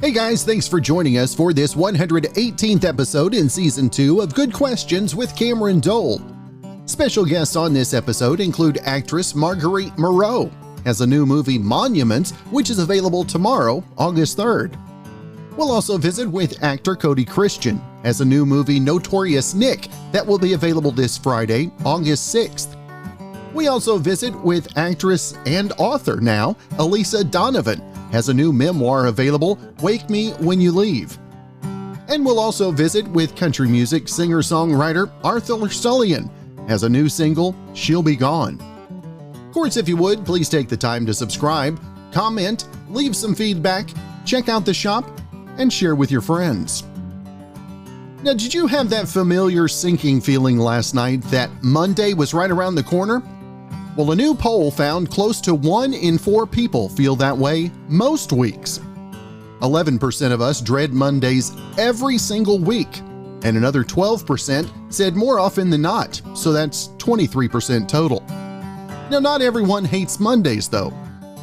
Hey guys, thanks for joining us for this 118th episode in Season 2 of Good Questions with Cameron Dole. Special guests on this episode include actress Marguerite Moreau, has a new movie Monuments, which is available tomorrow, August 3rd. We'll also visit with actor Cody Christian, has a new movie Notorious Nick that will be available this Friday, August 6th. We also visit with actress and author now, Elisa Donovan, has a new memoir available, Wake Me When You Leave. And we'll also visit with country music singer-songwriter Arthur Stulien, has a new single, She'll Be Gone. Of course, if you would, please take the time to subscribe, comment, leave some feedback, check out the shop, and share with your friends. Now, did you have that familiar sinking feeling last night that Monday was right around the corner? Well, a new poll found close to 1 in 4 people feel that way most weeks. 11% of us dread Mondays every single week, and another 12% said more often than not, so that's 23% total. Now, not everyone hates Mondays, though.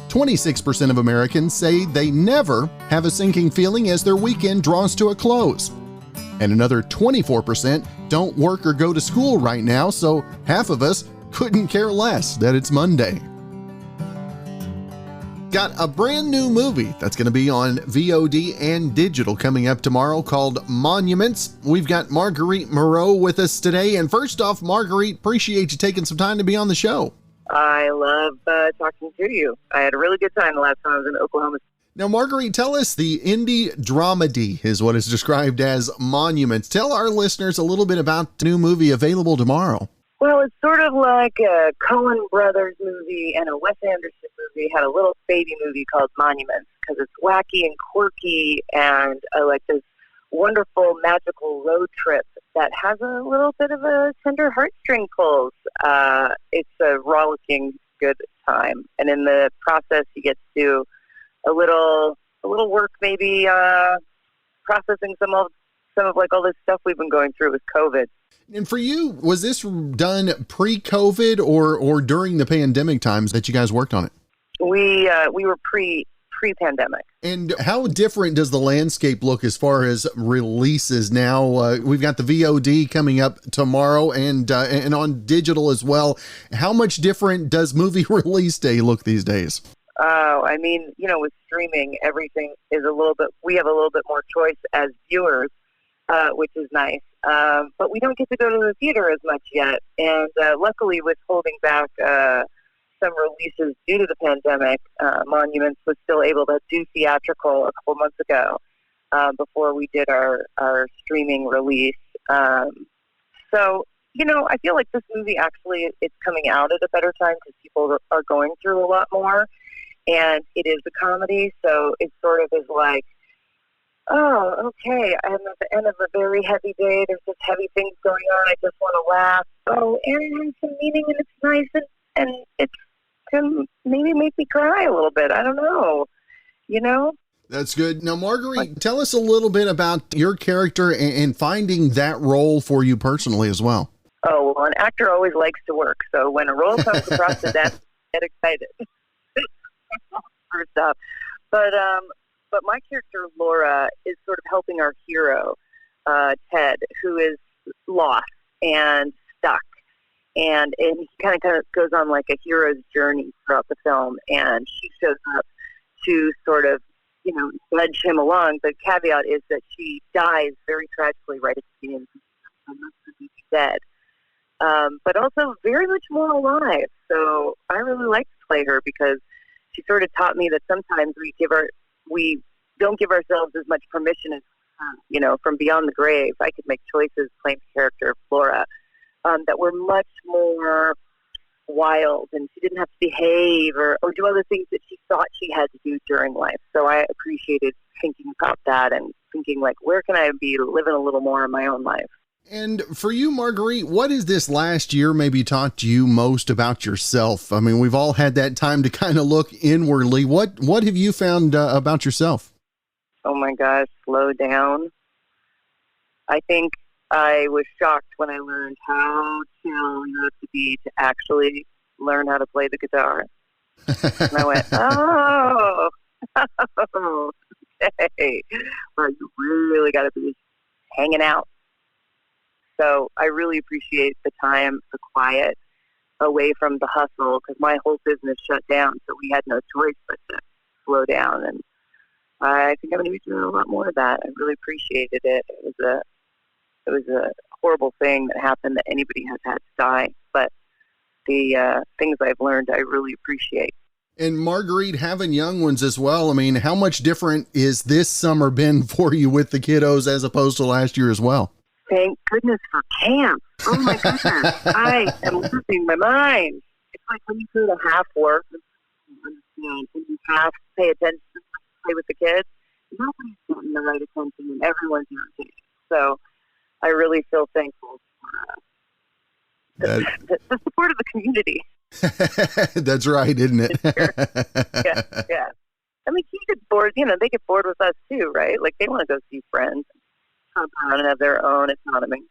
26% of Americans say they never have a sinking feeling as their weekend draws to a close. And another 24% don't work or go to school right now, so half of us couldn't care less that it's Monday. Got a brand new movie that's going to be on VOD and digital coming up tomorrow called Monuments. We've got Marguerite Moreau with us today. And first off, Marguerite, appreciate you taking some time to be on the show. I love talking to you. I had a really good time the last time I was in Oklahoma. Now, Marguerite, tell us the indie dramedy is what is described as Monuments. Tell our listeners a little bit about the new movie available tomorrow. Well, it's sort of like a Coen Brothers movie and a Wes Anderson movie had a little baby movie called Monuments because it's wacky and quirky and like this wonderful magical road trip that has a little bit of a tender heartstring pulls. It's a rollicking good time, and in the process, you get to do a little work, maybe processing some of like all this stuff we've been going through with COVID. And for you, was this done pre-COVID or during the pandemic times that you guys worked on it? We were pre-pandemic. And how different does the landscape look as far as releases now? We've got the VOD coming up tomorrow and on digital as well. How much different does movie release day look these days? Oh, I mean, with streaming, everything is we have a little bit more choice as viewers, which is nice. But we don't get to go to the theater as much yet. And luckily, with holding back some releases due to the pandemic, Monuments was still able to do theatrical a couple months ago before we did our streaming release. So, I feel like this movie actually it's coming out at a better time because people are going through a lot more. And it is a comedy, so it sort of is like, oh, okay, I'm at the end of a very heavy day. There's just heavy things going on. I just want to laugh. Oh, and it has some meaning, and it's nice, and it can maybe make me cry a little bit. I don't know, That's good. Now, Marguerite, tell us a little bit about your character and finding that role for you personally as well. Oh, well, an actor always likes to work, so when a role comes across the desk, I get excited. First off. But my character, Laura, is sort of helping our hero, Ted, who is lost and stuck. And he kind of goes on like a hero's journey throughout the film. And she shows up to sort of, nudge him along. The caveat is that she dies very tragically right at the beginning. So most of the movie dead. But also very much more alive. So I really like to play her because she sort of taught me that sometimes we don't give ourselves as much permission as, from beyond the grave. I could make choices playing the character of Flora that were much more wild, and she didn't have to behave or do other things that she thought she had to do during life. So I appreciated thinking about that and thinking, like, where can I be living a little more in my own life? And for you, Marguerite, what has this last year maybe taught you most about yourself? I mean, we've all had that time to kind of look inwardly. What have you found about yourself? Oh my gosh, slow down. I think I was shocked when I learned how chill you have to be to actually learn how to play the guitar. And I went, oh, day where you really got to be hanging out. So I really appreciate the time, the quiet, away from the hustle, because my whole business shut down, so we had no choice but to slow down. And I think I'm going to be doing a lot more of that. I really appreciated it. It was a horrible thing that happened that anybody has had to die, but the things I've learned I really appreciate. And Marguerite, having young ones as well, I mean, how much different is this summer been for you with the kiddos as opposed to last year as well? Thank goodness for camp. Oh my goodness. I am losing my mind. It's like when you go to half work, and you have to pay attention to play with the kids, nobody's getting the right attention and everyone's irritated. So I really feel thankful for the support of the community. That's right, isn't it? Yeah. I mean, kids get bored. They get bored with us too, right? Like they want to go see friends, come around and have their own autonomy.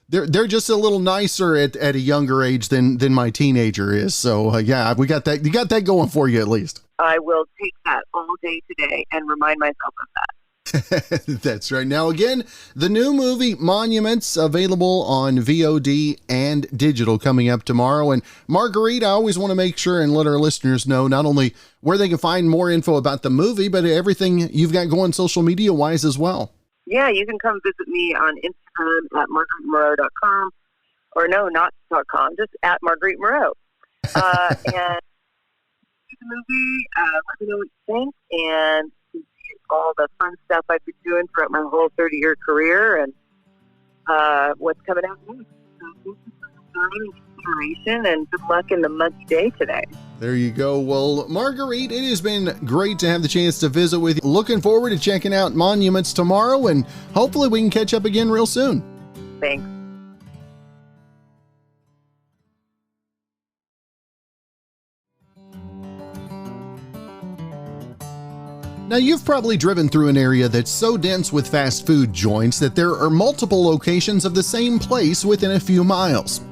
They're just a little nicer at a younger age than my teenager is. So yeah, we got that. You got that going for you at least. I will take that all day today and remind myself of that. That's right. Now, again, the new movie Monuments available on VOD and digital coming up tomorrow. And Marguerite, I always want to make sure and let our listeners know not only where they can find more info about the movie, but everything you've got going social media wise as well. Yeah, you can come visit me on Instagram at margueritemoreau.com, or no, not .com, just at Marguerite Moreau. And see the movie, let me know what you think, and see all the fun stuff I've been doing throughout my whole 30-year career and what's coming out next. So thank you for your time and consideration, and good luck in the muggy day today. There you go. Well, Marguerite, it has been great to have the chance to visit with you. Looking forward to checking out Monuments tomorrow, and hopefully we can catch up again real soon. Thanks. Now, you've probably driven through an area that's so dense with fast food joints that there are multiple locations of the same place within a few miles.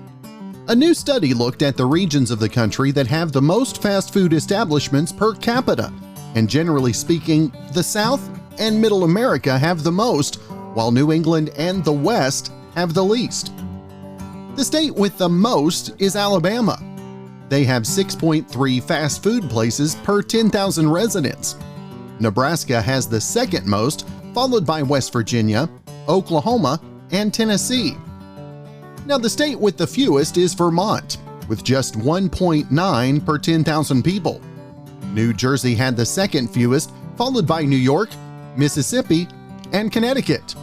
A new study looked at the regions of the country that have the most fast food establishments per capita, and generally speaking, the South and Middle America have the most, while New England and the West have the least. The state with the most is Alabama. They have 6.3 fast food places per 10,000 residents. Nebraska has the second most, followed by West Virginia, Oklahoma, and Tennessee. Now, the state with the fewest is Vermont, with just 1.9 per 10,000 people. New Jersey had the second fewest, followed by New York, Mississippi, and Connecticut.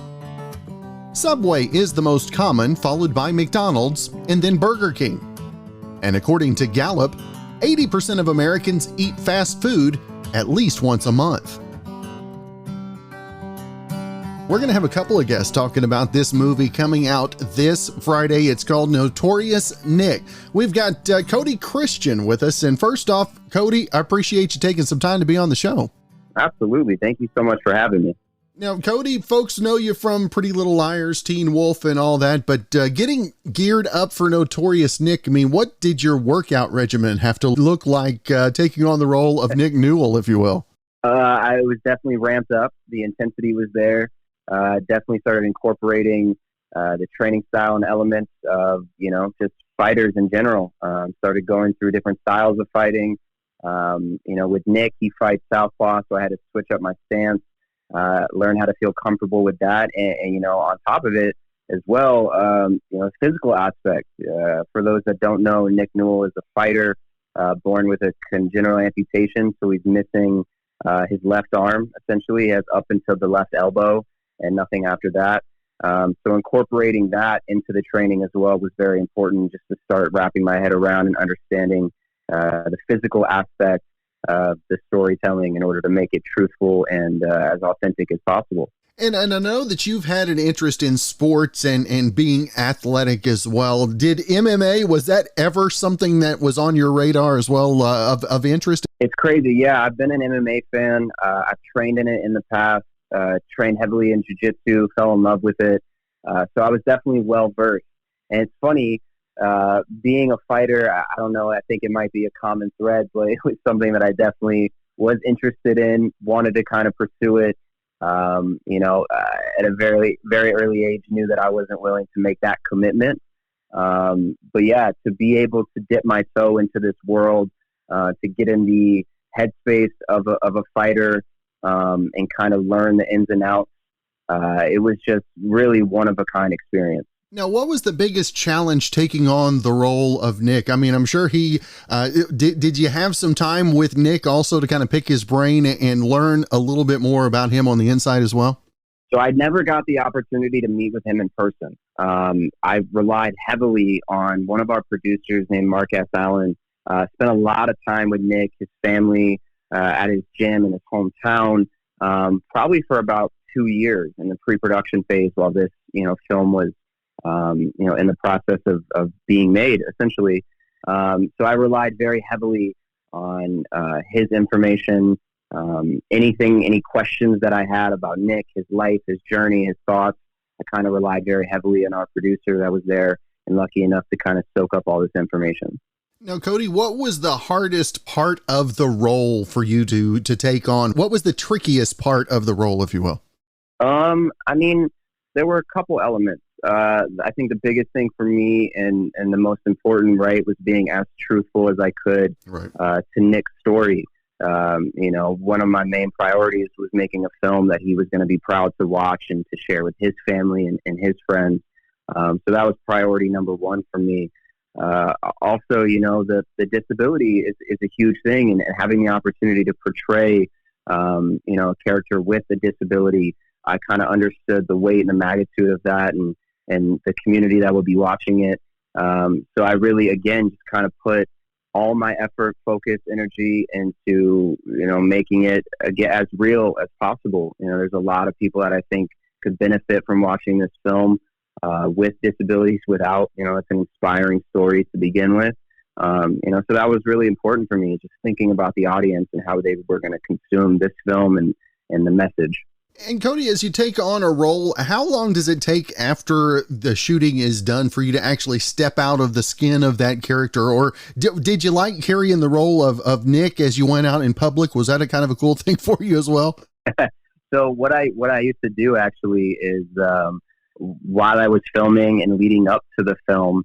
Subway is the most common, followed by McDonald's and then Burger King. And according to Gallup, 80% of Americans eat fast food at least once a month. We're going to have a couple of guests talking about this movie coming out this Friday. It's called Notorious Nick. We've got Cody Christian with us. And first off, Cody, I appreciate you taking some time to be on the show. Absolutely. Thank you so much for having me. Now, Cody, folks know you from Pretty Little Liars, Teen Wolf, and all that, but getting geared up for Notorious Nick, I mean, what did your workout regimen have to look like taking on the role of Nick Newell, if you will? I was definitely ramped up. The intensity was there. Definitely started incorporating the training style and elements of, just fighters in general. Started going through different styles of fighting. With Nick, he fights southpaw, so I had to switch up my stance. Learn how to feel comfortable with that. And on top of it as well, physical aspect. For those that don't know, Nick Newell is a fighter, born with a congenital amputation. So he's missing his left arm, essentially. He has up until the left elbow and nothing after that. So incorporating that into the training as well was very important, just to start wrapping my head around and understanding the physical aspect of the storytelling in order to make it truthful and as authentic as possible. And I know that you've had an interest in sports and being athletic as well. Did MMA, was that ever something that was on your radar as well, of interest? It's crazy. Yeah, I've been an MMA fan. I've trained in it in the past, trained heavily in jiu-jitsu, fell in love with it. So I was definitely well-versed. And it's funny, being a fighter, I don't know, I think it might be a common thread, but it was something that I definitely was interested in, wanted to kind of pursue it. At a very, very early age, knew that I wasn't willing to make that commitment. But yeah, to be able to dip my toe into this world, to get in the headspace of a fighter, and kind of learn the ins and outs, it was just really one of a kind experience. Now, what was the biggest challenge taking on the role of Nick? I mean, I'm sure did you have some time with Nick also to kind of pick his brain and learn a little bit more about him on the inside as well? So I never got the opportunity to meet with him in person. I relied heavily on one of our producers named Mark S. Allen. Spent a lot of time with Nick, his family, at his gym in his hometown, probably for about 2 years in the pre-production phase while this, film was, in the process of being made, essentially. So I relied very heavily on his information. Any questions that I had about Nick, his life, his journey, his thoughts, I kind of relied very heavily on our producer that was there and lucky enough to kind of soak up all this information. Now, Cody, what was the hardest part of the role for you to take on? What was the trickiest part of the role, if you will? There were a couple elements. I think the biggest thing for me and the most important, right, was being as truthful as I could, right, to Nick's story. One of my main priorities was making a film that he was going to be proud to watch and to share with his family and his friends. So that was priority number one for me. Also, the disability is a huge thing, and having the opportunity to portray, a character with a disability, I kind of understood the weight and the magnitude of that and the community that would be watching it. So I really, again, just kind of put all my effort, focus, energy into, making it as real as possible. There's a lot of people that I think could benefit from watching this film, with disabilities, without, it's an inspiring story to begin with. So that was really important for me, just thinking about the audience and how they were going to consume this film and the message. And Cody, as you take on a role, how long does it take after the shooting is done for you to actually step out of the skin of that character? Or did you like carrying the role of Nick as you went out in public? Was that a kind of a cool thing for you as well? So what I used to do actually is, while I was filming and leading up to the film,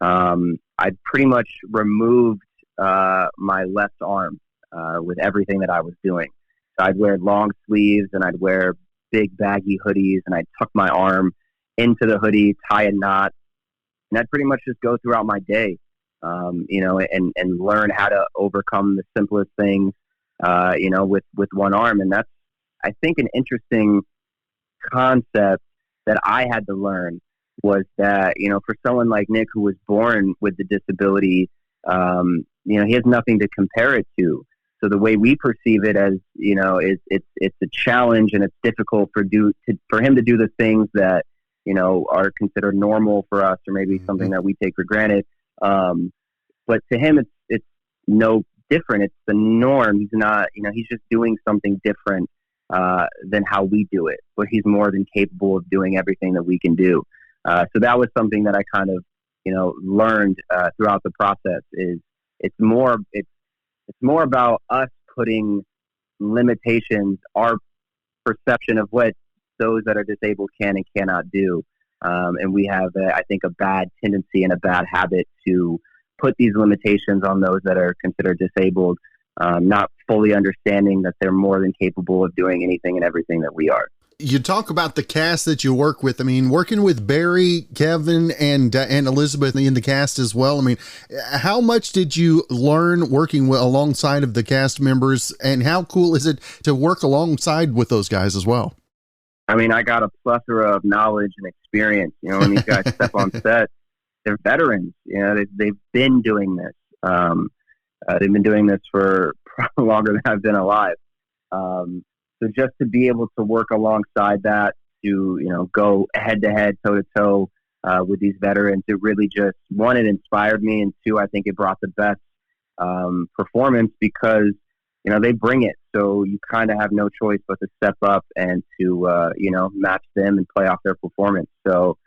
I pretty much removed my left arm with everything that I was doing. So I'd wear long sleeves and I'd wear big baggy hoodies and I'd tuck my arm into the hoodie, tie a knot, and I'd pretty much just go throughout my day, and learn how to overcome the simplest things, with one arm. And that's, I think, an interesting concept that I had to learn, was that, for someone like Nick, who was born with the disability, he has nothing to compare it to. So the way we perceive it as, it's a challenge, and it's difficult for him to do the things that, are considered normal for us, or maybe something that we take for granted. But to him, it's no different. It's the norm. He's not, he's just doing something different than how we do it, but he's more than capable of doing everything that we can do. So that was something that I kind of, learned throughout the process. It's more about us putting limitations, our perception of what those that are disabled can and cannot do. And we have, I think, a bad tendency and a bad habit to put these limitations on those that are considered disabled, not fully understanding that they're more than capable of doing anything and everything that we are. You talk about the cast that you work with. I mean, working with Barry, Kevin, and Elizabeth in the cast as well. I mean, how much did you learn working alongside of the cast members, and how cool is it to work alongside with those guys as well? I mean, I got a plethora of knowledge and experience. When these guys step on set, they're veterans. They've been doing this. They've been doing this for probably longer than I've been alive. So just to be able to work alongside that, to, go head to head, toe to toe, with these veterans, it really just, one, it inspired me, and two, I think it brought the best, performance, because, they bring it. So you kind of have no choice but to step up and to, match them and play off their performance. So,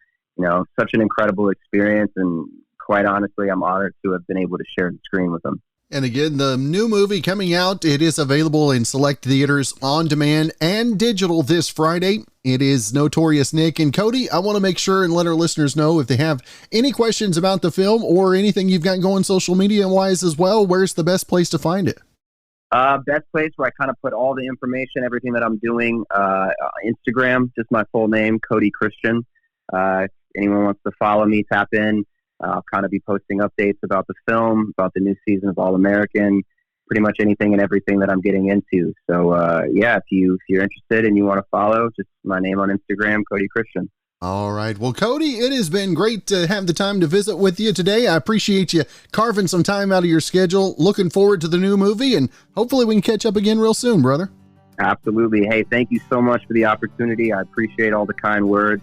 such an incredible experience, and quite honestly, I'm honored to have been able to share the screen with them. And again, the new movie coming out, it is available in select theaters on demand and digital this Friday. It is Notorious Nick. And Cody, I want to make sure and let our listeners know if they have any questions about the film or anything you've got going social media wise as well, where's the best place to find it? Best place where I kind of put all the information, everything that I'm doing, Instagram, just my full name, Cody Christian. If anyone wants to follow me, tap in. I'll kind of be posting updates about the film, about the new season of All American, pretty much anything and everything that I'm getting into. So, if you're interested and you want to follow, just my name on Instagram, Cody Christian. All right. Well, Cody, it has been great to have the time to visit with you today. I appreciate you carving some time out of your schedule. Looking forward to the new movie, and hopefully we can catch up again real soon, brother. Absolutely. Hey, thank you so much for the opportunity. I appreciate all the kind words.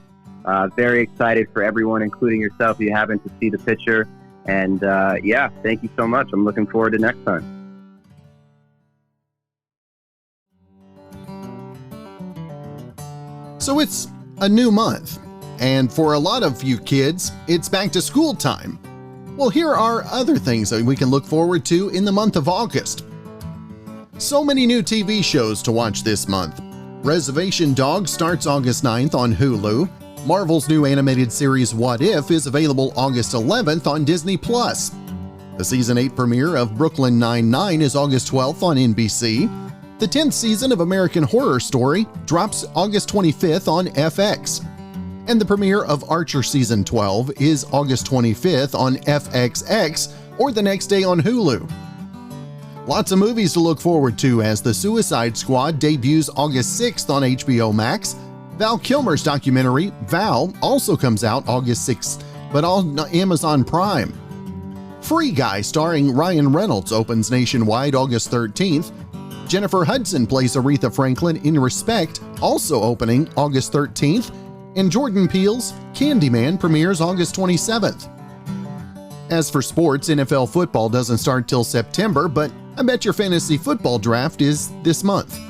Very excited for everyone, including yourself, if you happen to see the picture. And thank you so much. I'm looking forward to next time. So it's a new month, and for a lot of you kids, it's back to school time. Well, here are other things that we can look forward to in the month of August. So many new TV shows to watch this month. Reservation Dogs starts August 9th on Hulu. Marvel's new animated series What If is available August 11th on Disney+. The Season 8 premiere of Brooklyn Nine-Nine is August 12th on NBC. The 10th season of American Horror Story drops August 25th on FX. And the premiere of Archer Season 12 is August 25th on FXX or the next day on Hulu. Lots of movies to look forward to as The Suicide Squad debuts August 6th on HBO Max. Val Kilmer's documentary, Val, also comes out August 6th, but on Amazon Prime. Free Guy starring Ryan Reynolds opens nationwide August 13th. Jennifer Hudson plays Aretha Franklin in Respect, also opening August 13th. And Jordan Peele's Candyman premieres August 27th. As for sports, NFL football doesn't start till September, but I bet your fantasy football draft is this month.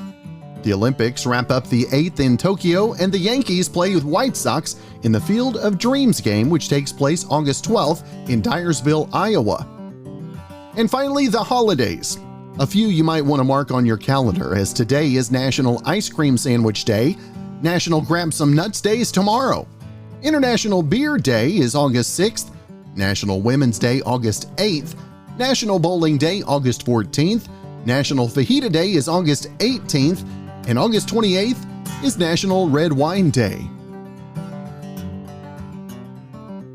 The Olympics wrap up the 8th in Tokyo, and the Yankees play with White Sox in the Field of Dreams game, which takes place August 12th in Dyersville, Iowa. And finally, the holidays. A few you might want to mark on your calendar, as today is National Ice Cream Sandwich Day, National Grab Some Nuts Day is tomorrow, International Beer Day is August 6th, National Women's Day August 8th, National Bowling Day August 14th, National Fajita Day is August 18th, and August 28th is National Red Wine Day.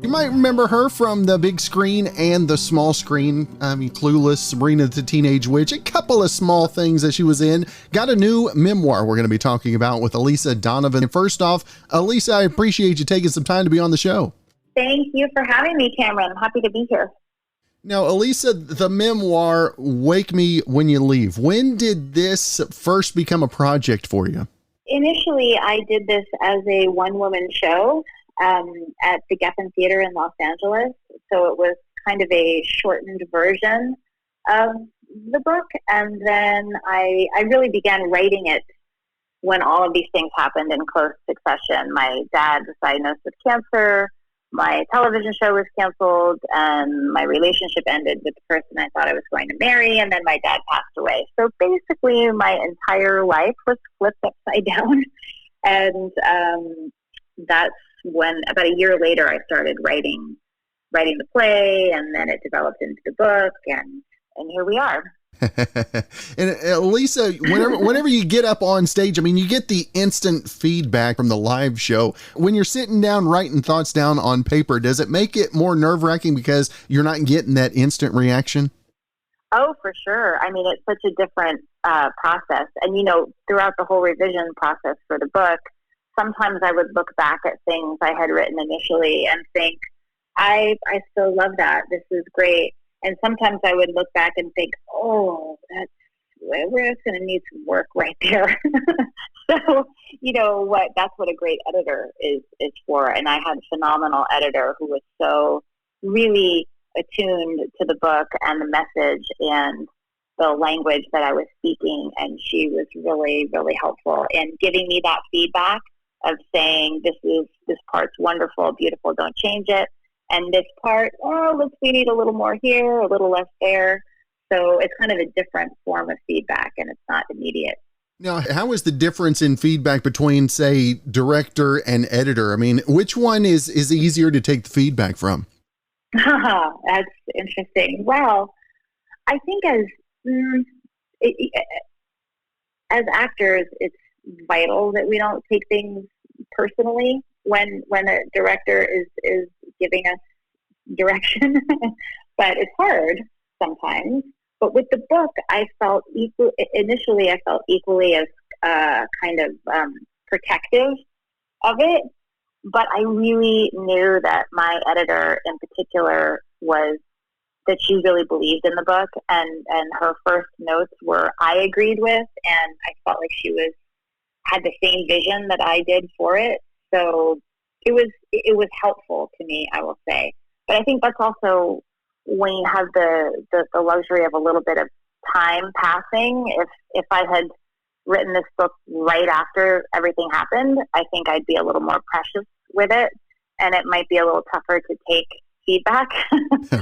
You might remember her from the big screen and the small screen. Clueless, Sabrina the Teenage Witch, a couple of small things that she was in. Got a new memoir we're going to be talking about with Elisa Donovan. First off, Elisa, I appreciate you taking some time to be on the show. Thank you for having me, Cameron. I'm happy to be here. Now, Elisa, the memoir, Wake Me When You Leave, when did this first become a project for you? Initially, I did this as a one-woman show at the Geffen Theater in Los Angeles. So it was kind of a shortened version of the book. And then I really began writing it when all of these things happened in close succession. My dad was diagnosed with cancer. My television show was canceled, and my relationship ended with the person I thought I was going to marry, and then my dad passed away. So basically, my entire life was flipped upside down, and that's when, about a year later, I started writing the play, and then it developed into the book, and here we are. And Lisa, whenever you get up on stage, you get the instant feedback from the live show. When you're sitting down writing thoughts down on paper, does it make it more nerve-wracking because you're not getting that instant reaction? Oh, for sure. It's such a different process. And, throughout the whole revision process for the book, sometimes I would look back at things I had written initially and think, I still love that. This is great. And sometimes I would look back and think, oh, we're just going to need some work right there. So, that's what a great editor is for. And I had a phenomenal editor who was so really attuned to the book and the message and the language that I was speaking. And she was really, really helpful in giving me that feedback of saying, this part's wonderful, beautiful, don't change it. And this part, we need a little more here, a little less there. So it's kind of a different form of feedback, and it's not immediate. Now, how is the difference in feedback between, say, director and editor? I mean, which one is easier to take the feedback from? That's interesting. Well, I think as actors, it's vital that we don't take things personally when a director is giving us direction, but it's hard sometimes. But with the book, I felt initially equally as kind of protective of it, but I really knew that my editor in particular that she really believed in the book, and her first notes were I agreed with, and I felt like she had the same vision that I did for it. So it was helpful to me, I will say. But I think that's also when you have the luxury of a little bit of time passing. If I had written this book right after everything happened, I think I'd be a little more precious with it, and it might be a little tougher to take feedback.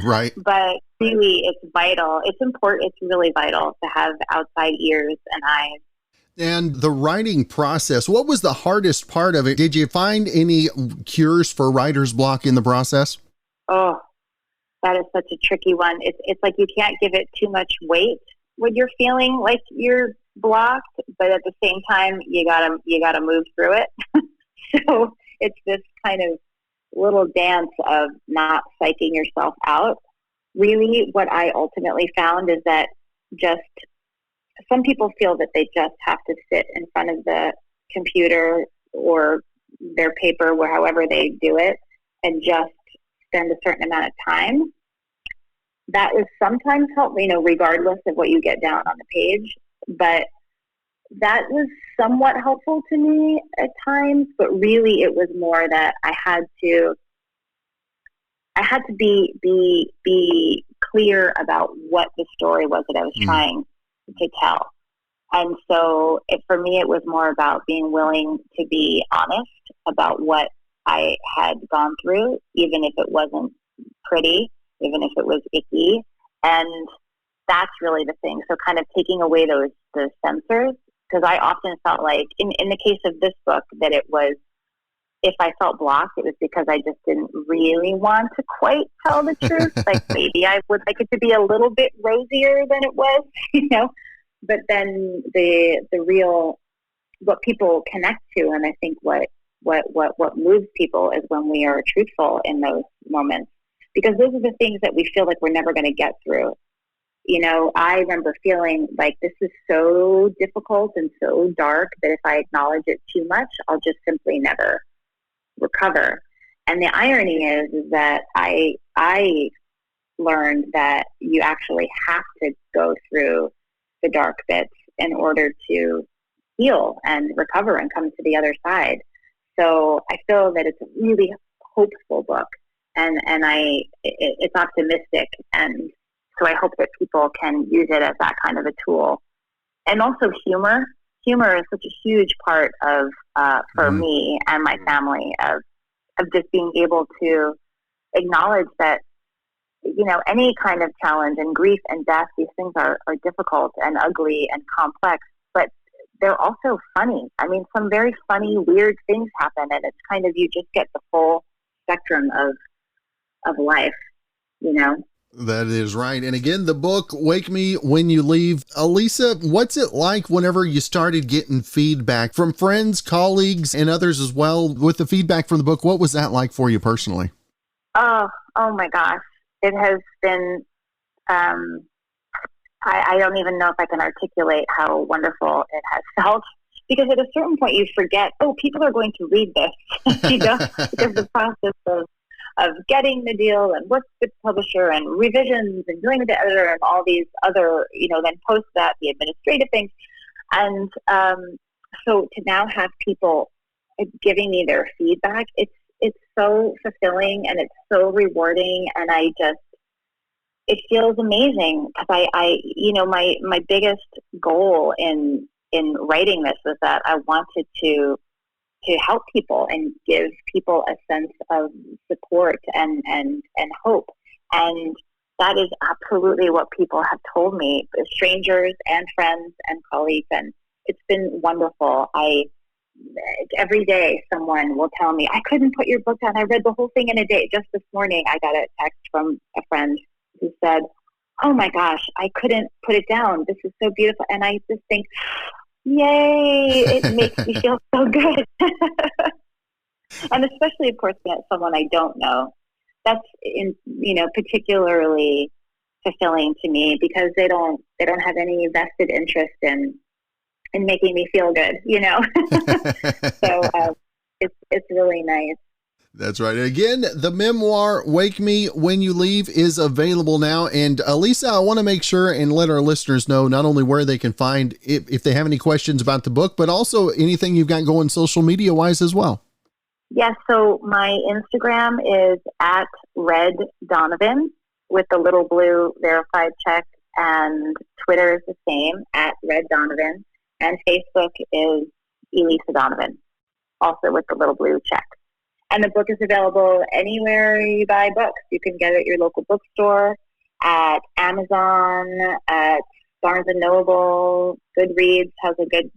Right. But really, it's vital. It's important. It's really vital to have outside ears and eyes. And the writing process, what was the hardest part of it? Did you find any cures for writer's block in the process? Oh, that is such a tricky one. It's like you can't give it too much weight when you're feeling like you're blocked, but at the same time, you gotta move through it. So it's this kind of little dance of not psyching yourself out. Really, what I ultimately found is that just some people feel that they just have to sit in front of the computer or their paper, or however they do it, and just spend a certain amount of time. That was sometimes helpful, regardless of what you get down on the page. But that was somewhat helpful to me at times. But really, it was more that I had to be clear about what the story was that I was trying to tell. And so for me, it was more about being willing to be honest about what I had gone through, even if it wasn't pretty, even if it was icky. And that's really the thing. So kind of taking away those censors, because I often felt like in the case of this book that it was, if I felt blocked, it was because I just didn't really want to quite tell the truth. Like maybe I would like it to be a little bit rosier than it was, But then the real, what people connect to, and I think what moves people is when we are truthful in those moments, because those are the things that we feel like we're never going to get through. I remember feeling like this is so difficult and so dark that if I acknowledge it too much, I'll just simply never recover. And the irony is that I learned that you actually have to go through the dark bits in order to heal and recover and come to the other side. So I feel that it's a really hopeful book, and it's optimistic, and so I hope that people can use it as that kind of a tool. And also humor. Humor is such a huge part of for me and my family of just being able to acknowledge that any kind of challenge and grief and death, these things are difficult and ugly and complex, but they're also funny. I mean, some very funny, weird things happen, and it's kind of, you just get the full spectrum of life, That is right. And again, the book, Wake Me When You Leave. Elisa, what's it like whenever you started getting feedback from friends, colleagues, and others as well? With the feedback from the book, what was that like for you personally? Oh my gosh. It has been, I don't even know if I can articulate how wonderful it has felt, because at a certain point you forget, people are going to read this, because the process of getting the deal and work with the publisher and revisions and doing with the editor and all these other, then post that, the administrative things. And so to now have people giving me their feedback, it's so fulfilling and it's so rewarding, and it feels amazing, because my biggest goal in writing this was that I wanted to help people and give people a sense of support and hope. And that is absolutely what people have told me, strangers and friends and colleagues, and it's been wonderful. Every day someone will tell me, I couldn't put your book down. I read the whole thing in a day. Just this morning, I got a text from a friend who said, oh my gosh, I couldn't put it down. This is so beautiful. And I just think, yay, it makes me feel so good. And especially, of course, when it's someone I don't know. That's particularly fulfilling to me, because they don't have any vested interest in making me feel good, So it's really nice. That's right. Again, the memoir, Wake Me When You Leave, is available now. And Elisa, I want to make sure and let our listeners know not only where they can find it, if they have any questions about the book, but also anything you've got going social media wise as well. Yes. So my Instagram is at Red Donovan with the little blue verified check, and Twitter is the same at Red Donovan, and Facebook is Elisa Donovan, also with the little blue check. And the book is available anywhere you buy books. You can get it at your local bookstore, at Amazon, at Barnes & Noble. Goodreads has a good,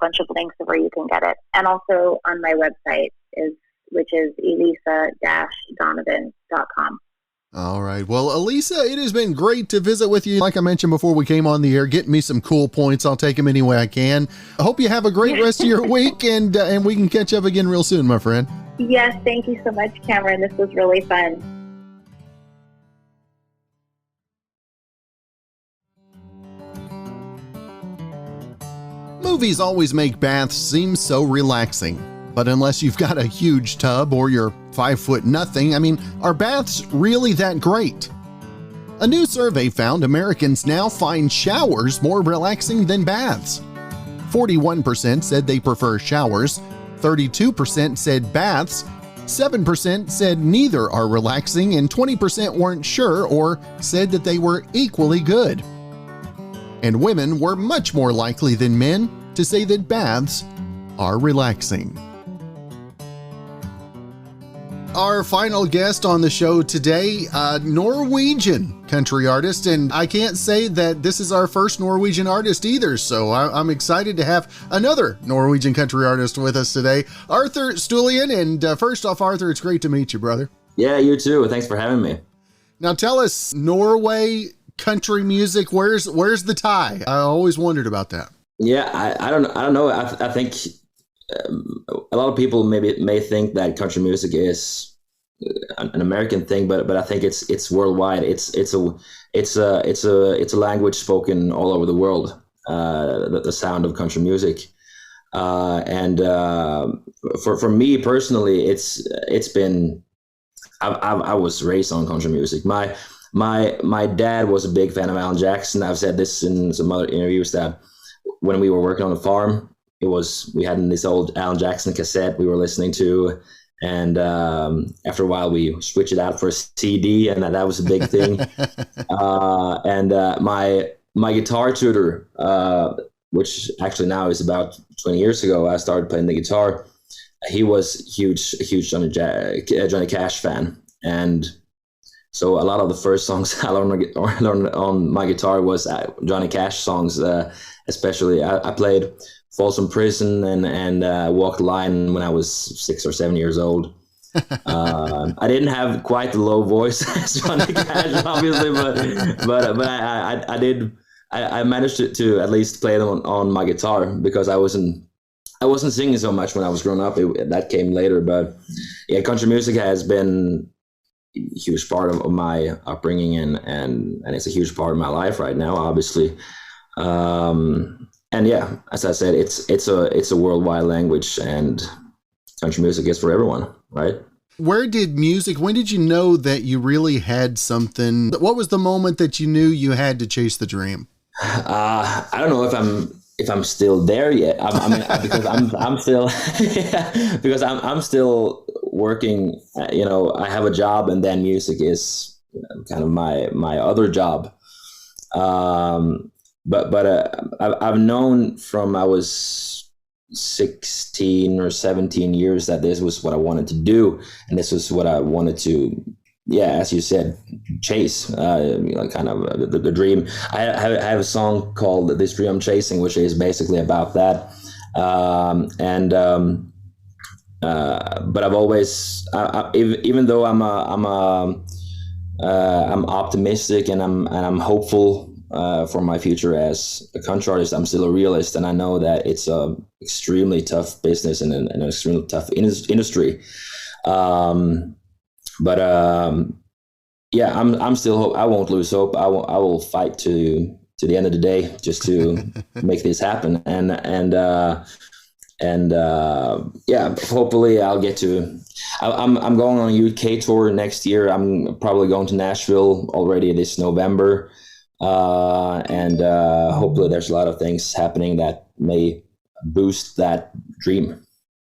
bunch of links of where you can get it. And also on my website, which is elisa-donovan.com. All right. Well, Elisa, it has been great to visit with you. Like I mentioned before we came on the air, getting me some cool points. I'll take them any way I can. I hope you have a great rest of your week, and we can catch up again real soon, my friend. Yes, thank you so much, Cameron. This was really fun. Movies always make baths seem so relaxing, but unless you've got a huge tub or you're 5'0", are baths really that great? A new survey found Americans now find showers more relaxing than baths. 41% said they prefer showers, 32% said baths, 7% said neither are relaxing, and 20% weren't sure or said that they were equally good. And women were much more likely than men to say that baths are relaxing. Our final guest on the show today, a Norwegian country artist, and I can't say that this is our first Norwegian artist either, so I'm excited to have another Norwegian country artist with us today, Arthur Stulien. And first off, Arthur, it's great to meet you, brother. Yeah, you too. Thanks for having me. Now tell us, Norway country music, where's the tie? I always wondered about that. Yeah, I don't know. I think a lot of people may think that country music is an American thing, but I think it's worldwide. It's a language spoken all over the world. The sound of country music, and for me personally, it's been. I was raised on country music. My dad was a big fan of Alan Jackson. I've said this in some other interviews that when we were working on the farm, we had this old Alan Jackson cassette we were listening to, and after a while we switched it out for a CD, and that was a big thing. And my guitar tutor, which actually now is about 20 years ago, I started playing the guitar. He was a huge Johnny Cash fan, and so a lot of the first songs I learned on my guitar was Johnny Cash songs. Especially, I played Folsom Prison and Walk the Line when I was 6 or 7 years old. I didn't have quite the low voice as Johnny Cash, obviously, but I did. I managed to at least play them on my guitar, because I wasn't singing so much when I was growing up. That came later, but yeah, country music has been a huge part of my upbringing, and it's a huge part of my life right now, obviously. And yeah, as I said, it's a worldwide language, and country music is for everyone, right? When did you know that you really had something? What was the moment that you knew you had to chase the dream? I don't know if I'm still there yet. Because I'm still because I'm still working. I have a job, and then music is kind of my other job. But I've known from I was 16 or 17 years that this was what I wanted to do, and this was what I wanted to yeah, as you said, chase, kind of the dream. I have a song called "This Dream I'm Chasing," which is basically about that. But I've always, even though I'm optimistic and I'm hopeful for my future as a country artist, I'm still a realist, and I know that it's a extremely tough business and an extremely tough industry. Yeah, I'm still. I won't lose hope. I will fight to the end of the day just to make this happen. Yeah, hopefully I'll get to. I'm going on a UK tour next year. I'm probably going to Nashville already this November, hopefully there's a lot of things happening that may boost that dream.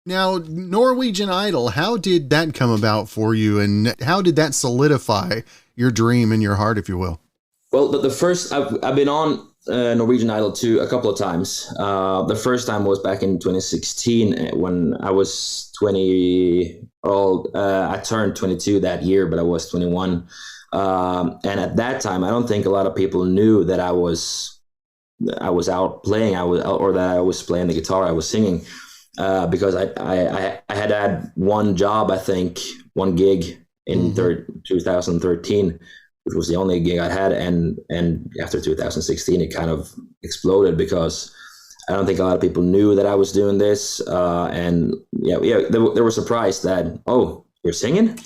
Now, Norwegian Idol, how did that come about for you, and how did that solidify your dream in your heart, if you will? Well, the first I've been on Norwegian Idol a couple of times. The first time was back in 2016 when I was 20. I turned 22 that year, but I was 21. And at that time, I don't think a lot of people knew that I was out playing. Or that I was playing the guitar. I was singing. Because I had one job, I think, one gig in 2013, which was the only gig I had, and after 2016 it kind of exploded because I don't think a lot of people knew that I was doing this, and they were surprised that, oh, you're singing,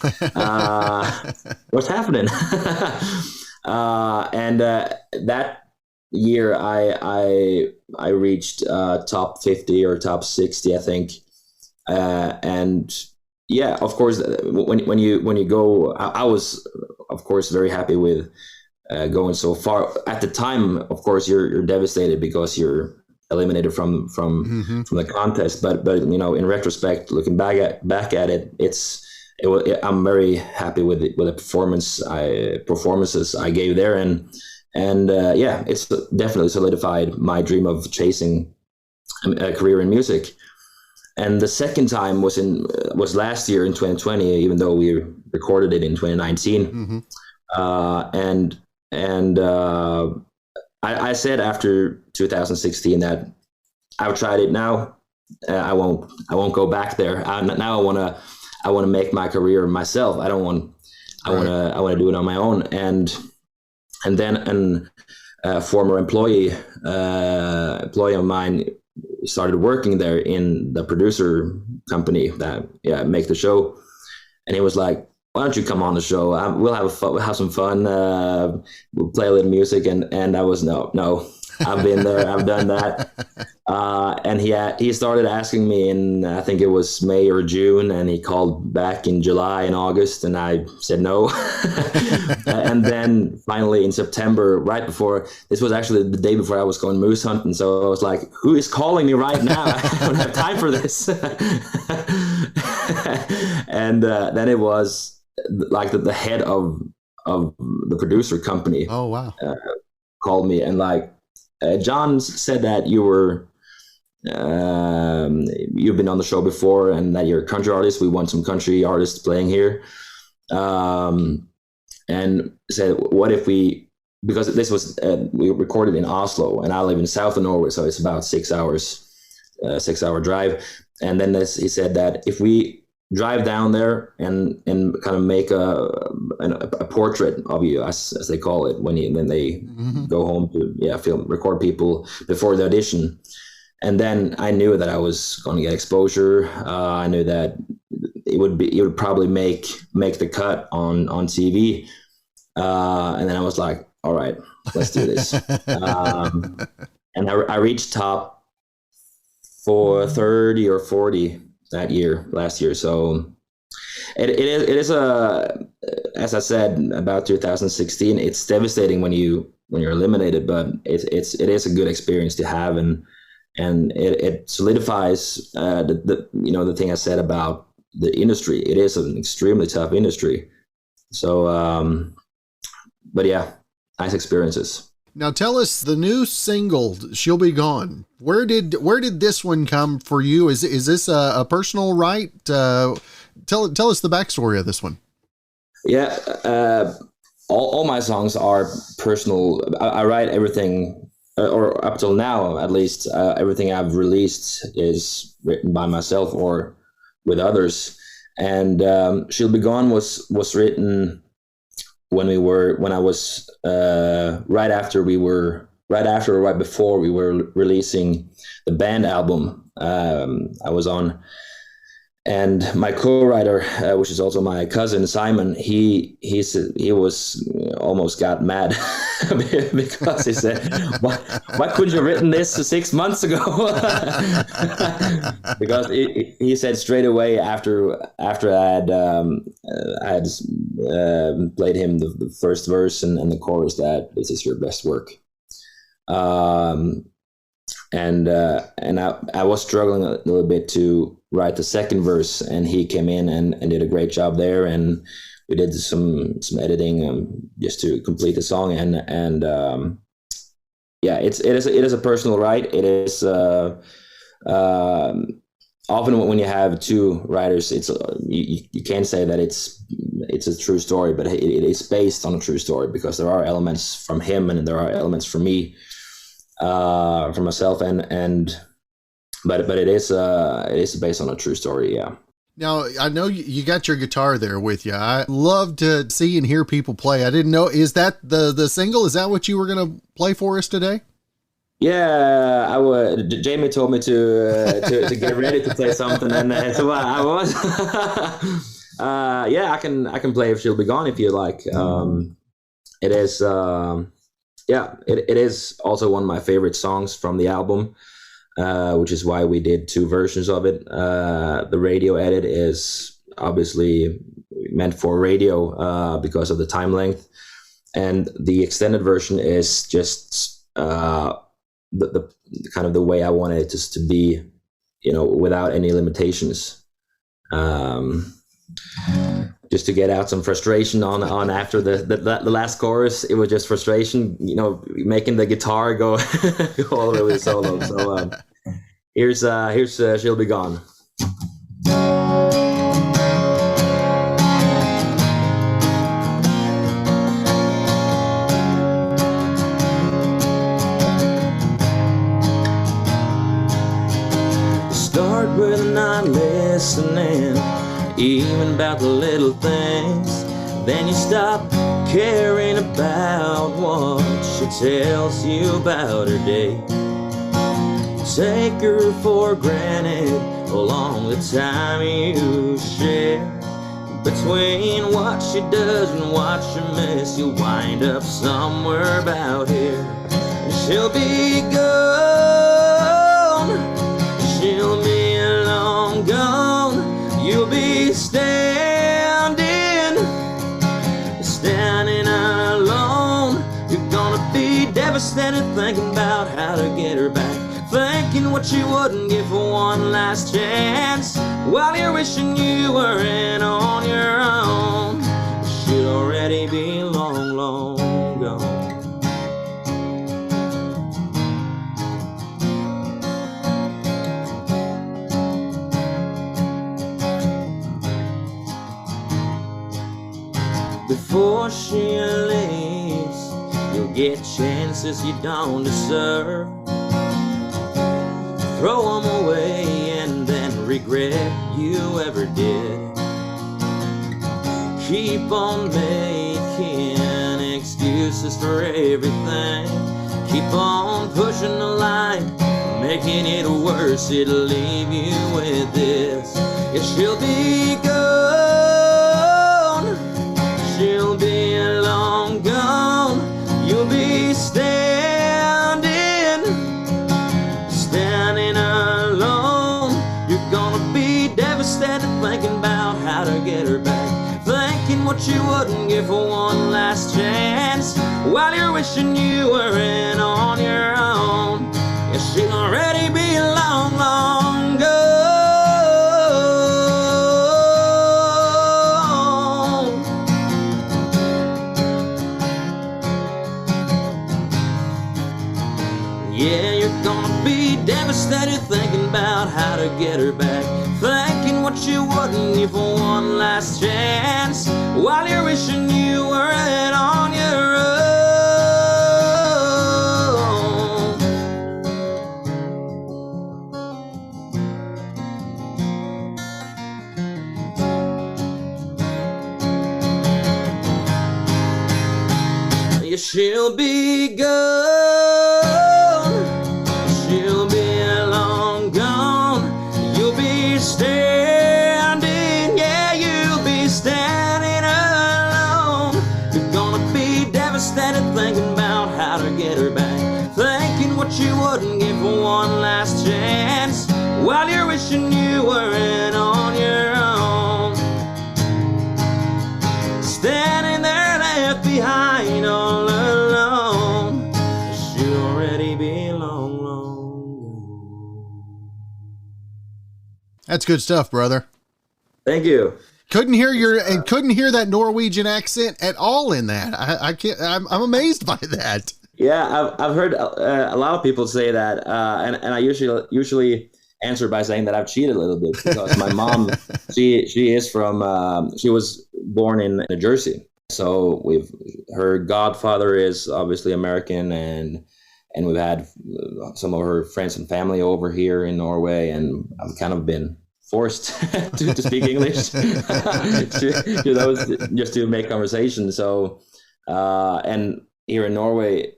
what's happening? That year I reached top 50 or top 60, I think, and yeah, of course, when you go, I was of course very happy with going so far. At the time, of course, you're devastated because you're eliminated from the contest, but in retrospect, looking back at it, I'm very happy with the performances I gave there, and it's definitely solidified my dream of chasing a career in music. And the second time was last year in 2020, even though we recorded it in 2019. I said after 2016 that I've tried it now. I won't go back there. Now I want to make my career myself. I want to do it on my own. And then a former employee of mine started working there in the producer company that make the show, and he was like, "Why don't you come on the show? We'll have some fun. We'll play a little music." And I was no. I've been there. I've done that. And he started asking me in, I think it was May or June, and he called back in July and August, and I said no. And then finally in September, right before, this was actually the day before I was going moose hunting, so I was like, who is calling me right now? I don't have time for this. And then it was like the head of the producer company. Oh, wow. Called me and like, John said that you've been on the show before and that you're a country artist. We want some country artists playing here. And said, what if because this was, we recorded in Oslo and I live in south of Norway, so it's about 6 hours, 6-hour drive. And then he said that if we drive down there and kind of make a portrait of you, as they call it, then they go home to record people before the audition. And then I knew that I was going to get exposure. I knew that it would probably make the cut on TV. And then I was like, all right, let's do this. And I reached top for 30 or 40 last year. So it is as I said about 2016, it's devastating when you're eliminated, but it is a good experience to have, and it solidifies the thing I said about the industry. It is an extremely tough industry. So but yeah, nice experiences. Now tell us, the new single, "She'll Be Gone," where did this one come for you? Is this a personal right? Tell us the backstory of this one. Yeah, all my songs are personal. I write everything, or up till now at least, everything I've released is written by myself or with others. And "She'll Be Gone" was written when I was right before we were releasing the band album I was on. And my co-writer, which is also my cousin Simon, he was almost got mad because he said, "Why couldn't you have written this 6 months ago?" Because he said straight away after I had played him the first verse and the chorus that this is your best work. And I was struggling a little bit to write the second verse, and he came in and did a great job there, and we did some editing just to complete the song, and yeah, it is a personal write. It is often when you have two writers, it's you can't say that it's a true story, but it is based on a true story, because there are elements from him and there are elements from me. For myself, but it is based on a true story. Yeah. Now, I know you got your guitar there with you. I love to see and hear people play. I didn't know, is that the single? Is that what you were going to play for us today? Yeah, I would. Jamie told me to get ready to play something, and so I was. Yeah, I can play "If She'll Be Gone" if you like. It is. Yeah, it is also one of my favorite songs from the album, which is why we did two versions of it. The radio edit is obviously meant for radio because of the time length, and the extended version is just the kind of the way I wanted it just to be, without any limitations. Just to get out some frustration on after the last chorus. It was just frustration, making the guitar go all the way with the solo. So here's "She'll Be Gone." Start with not listening, even about the little things. Then you stop caring about what she tells you about her day. Take her for granted along the time you share. Between what she does and what you miss, you'll wind up somewhere about here. And she'll be gone, she'll be long gone. You'll be standing alone. You're gonna be devastated thinking about how to get her back, thinking what you wouldn't give for one last chance, while you're wishing you weren't on your own. She'd already be long, long gone. Before she leaves, you'll get chances you don't deserve. Throw them away and then regret you ever did. Keep on making excuses for everything. Keep on pushing the line, making it worse. It'll leave you with this. Yeah, she'll be gone, she'll be long gone. You'll be standing alone. You're gonna be devastated thinking about how to get her back, thinking what you wouldn't give for one last chance, while you're wishing you weren't on your own. Yeah, she'll already be long, long gone. Yeah, you're gonna be devastated thinking about how to get her back, thinking what you wouldn't give for one last chance, while you're wishing you weren't on your own. Yeah, she'll be gone, she'll be long gone, you'll be standing, yeah, you'll be standing alone. You're gonna be devastated thinking about how to get her back, thinking what you wouldn't give for one last chance, while you're wishing you weren't on your own. Standing there left behind all alone, she'll already be long, long gone. That's good stuff, brother. Thank you. Couldn't hear that Norwegian accent at all in that. I can't. I'm amazed by that. Yeah, I've heard a lot of people say that, and I usually answer by saying that I've cheated a little bit, because my mom, she is from, she was born in New Jersey, so her godfather is obviously American, and we've had some of her friends and family over here in Norway, and I've kind of been forced to speak English, just to make conversation. So, and here in Norway,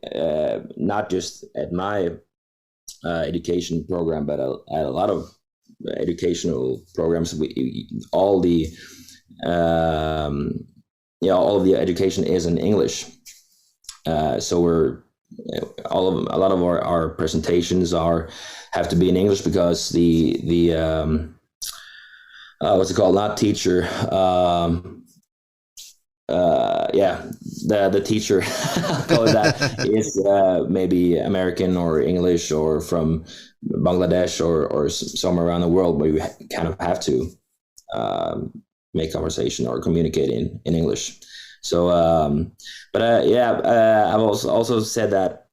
not just at my education program, but at a lot of educational programs, all of the education is in English. So a lot of our presentations have to be in English, because the what's it called? Not teacher. The teacher, I'll call it that, is maybe American or English or from Bangladesh or somewhere around the world, where you kind of have to make conversation or communicate in English. So, I've also said that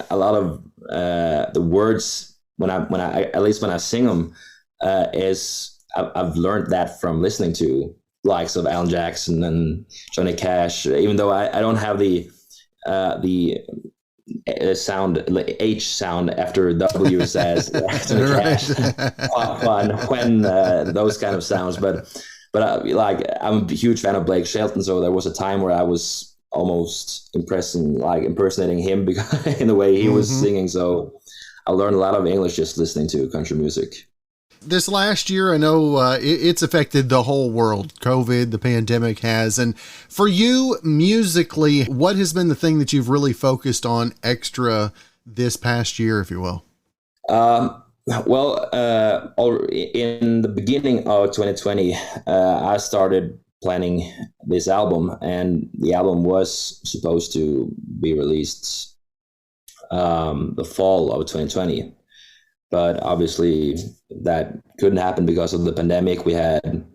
a lot of the words when I at least when I sing them I've learned that from listening to likes of Alan Jackson and Johnny Cash, even though I don't have the sound, H sound after W says Johnny Cash, when those kind of sounds, but like I'm a huge fan of Blake Shelton, so there was a time where I was almost impersonating him because in the way he was singing. So I learned a lot of English just listening to country music. This last year, I know it's affected the whole world. COVID, the pandemic has. And for you, musically, what has been the thing that you've really focused on extra this past year, if you will? In the beginning of 2020, I started planning this album, and the album was supposed to be released the fall of 2020. But obviously that couldn't happen because of the pandemic. We had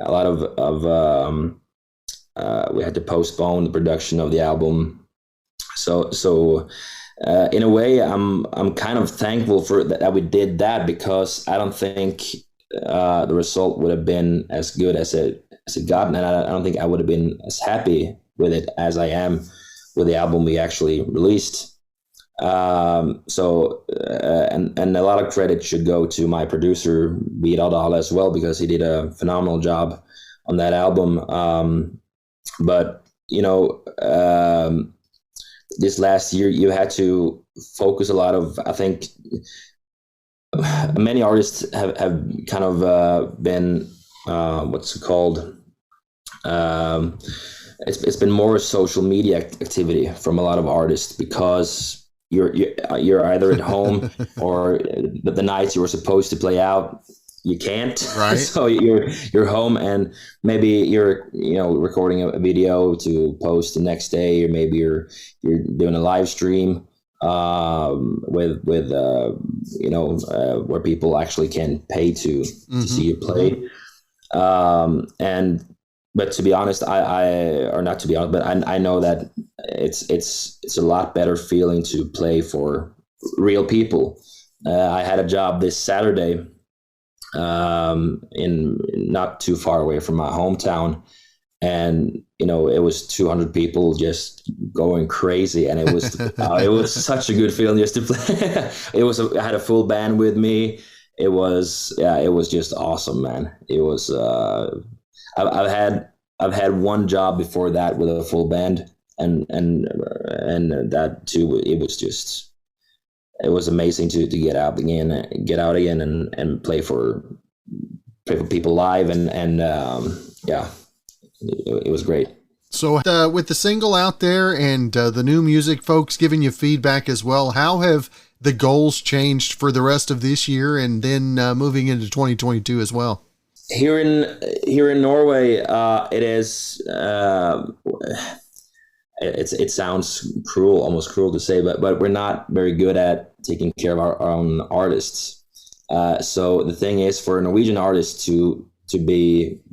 a lot of we had to postpone the production of the album. So in a way, I'm kind of thankful for that we did that, because I don't think the result would have been as good as it got, and I don't think I would have been as happy with it as I am with the album we actually released. And a lot of credit should go to my producer Vidal as well, because he did a phenomenal job on that album. But this last year you had to focus a lot of, I think many artists have kind of been what's it called, it's been more social media activity from a lot of artists, because you're either at home or the nights you were supposed to play out, you can't. Right. So you're home, and maybe you're recording a video to post the next day, or maybe you're doing a live stream with where people actually can pay to see you play. But to be honest, I know that it's a lot better feeling to play for real people. I had a job this Saturday in not too far away from my hometown, and it was 200 people just going crazy, and it was it was such a good feeling just to play. I had a full band with me. It was just awesome, man. It was I've had one job before that with a full band, and that too. It was amazing to get out again and play for people live, and it was great. So with the single out there and the new music, folks giving you feedback as well, how have the goals changed for the rest of this year and then moving into 2022 as well? Here in Norway, it is. It sounds cruel, almost cruel to say, but we're not very good at taking care of our own artists. So the thing is, for a Norwegian artist to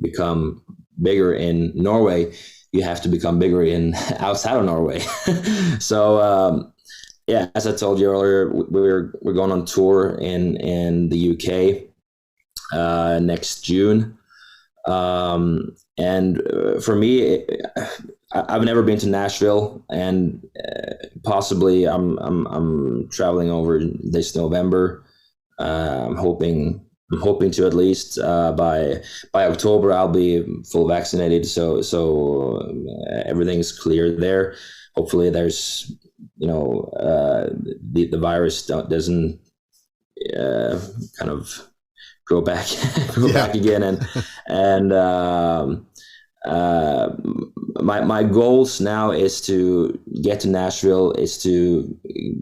become bigger in Norway, you have to become bigger in outside of Norway. So as I told you earlier, we're going on tour in the UK next June, and for me, I've never been to Nashville, and possibly I'm traveling over this November. I'm hoping to, at least by October I'll be full vaccinated, so everything's clear there. Hopefully there's the virus doesn't kind of grow back again, and my goals now is to get to Nashville, is to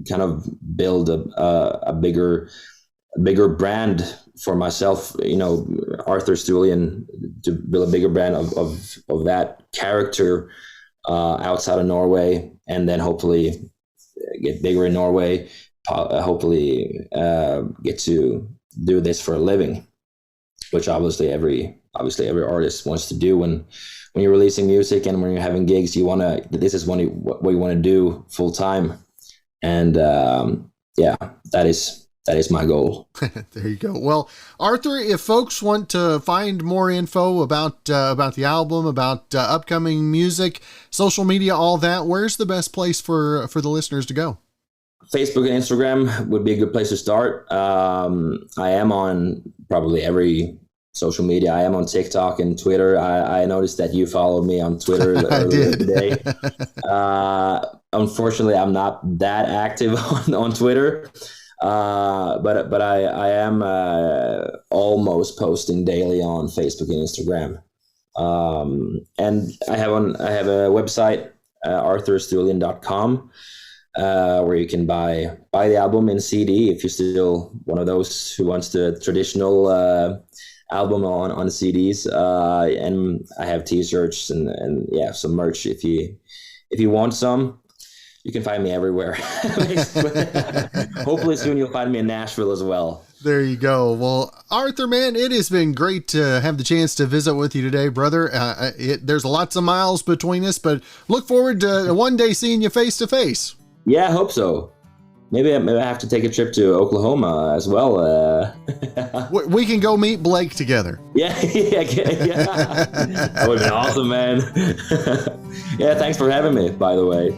kind of build a bigger brand for myself, Arthur Stulien, to build a bigger brand of that character outside of Norway, and then hopefully get bigger in Norway, hopefully get to do this for a living, which obviously every artist wants to do when you're releasing music and when you're having gigs. This is what you want to do full time, and that is my goal. There you go. Well, Arthur, if folks want to find more info about the album, about upcoming music, social media, all that, where's the best place for the listeners to go? Facebook and Instagram would be a good place to start. I am on probably every social media. I am on TikTok and Twitter. I noticed that you followed me on Twitter earlier today. Unfortunately, I'm not that active on Twitter. But I am almost posting daily on Facebook and Instagram. And I have a website, arthurstulien.com, where you can buy the album in CD if you're still one of those who wants the traditional album on CDs. And I have T-shirts and some merch if you want some. You can find me everywhere. Hopefully soon you'll find me in Nashville as well. There you go. Well, Arthur, man, it has been great to have the chance to visit with you today, brother. There's lots of miles between us, but look forward to one day seeing you face to face. Yeah, I hope so. Maybe I have to take a trip to Oklahoma as well. We can go meet Blake together. Yeah. That would be awesome, man. Yeah, thanks for having me, by the way.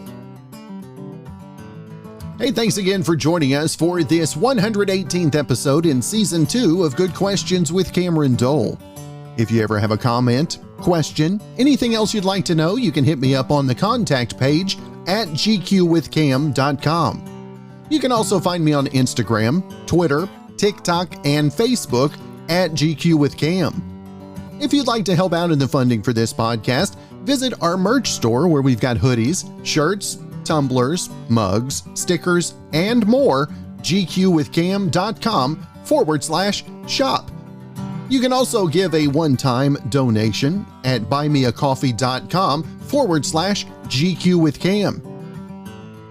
Hey, thanks again for joining us for this 118th episode in Season 2 of Good Questions with Cameron Dole. If you ever have a comment, question, anything else you'd like to know, you can hit me up on the contact page at gqwithcam.com. You can also find me on Instagram, Twitter, TikTok, and Facebook at gqwithcam. If you'd like to help out in the funding for this podcast, visit our merch store where we've got hoodies, shirts, tumblers, mugs, stickers, and more, gqwithcam.com/shop. You can also give a one-time donation at buymeacoffee.com/gqwithcam.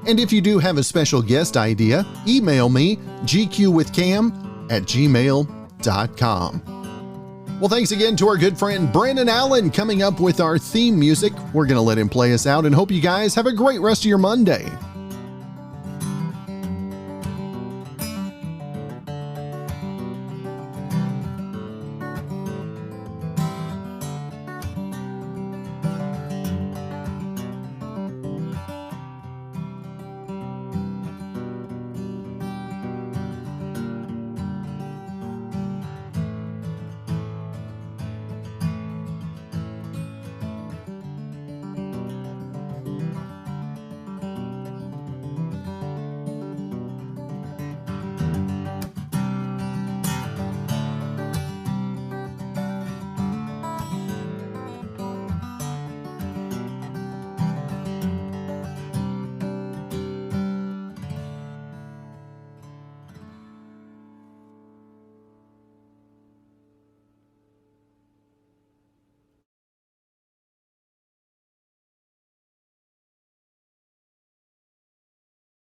And if you do have a special guest idea, email me gqwithcam@gmail.com. Well, thanks again to our good friend Brandon Allen coming up with our theme music. We're going to let him play us out and hope you guys have a great rest of your Monday.